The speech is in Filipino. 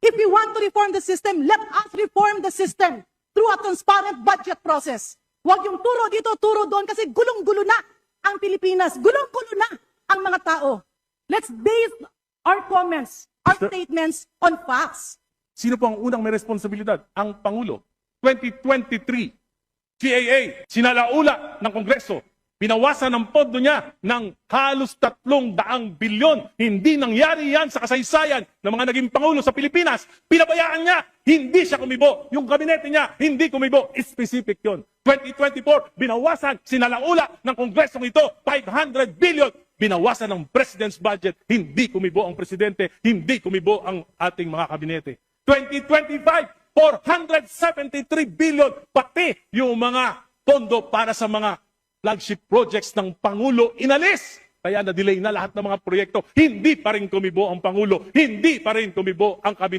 If we want to reform the system, let us reform the system through a transparent budget process. Huwag yung turo dito, turo doon kasi gulong-gulo na ang Pilipinas. Gulong-gulo na ang mga tao. Let's base our comments, our statements on facts. Sino po ang unang may responsibilidad? Ang Pangulo. 2023, CAA, sinalaula ng Kongreso. Binawasan ang pondo niya ng halos 300 bilyon. Hindi nangyari yan sa kasaysayan ng mga naging Pangulo sa Pilipinas. Pinabayaan niya, hindi siya kumibo. Yung kabinete niya, hindi kumibo. Specific yon. 2024, binawasan, sinalaula ng Kongresong ito, 500 billion. Binawasan ng President's budget, hindi kumibo ang Presidente, hindi kumibo ang ating mga kabinete. 2025, 473 billion, pati yung mga pondo para sa mga flagship projects ng Pangulo inalis. Kaya na-delay na lahat ng mga proyekto. Hindi pa rin kumibo ang Pangulo. Hindi pa rin kumibo ang kabinet.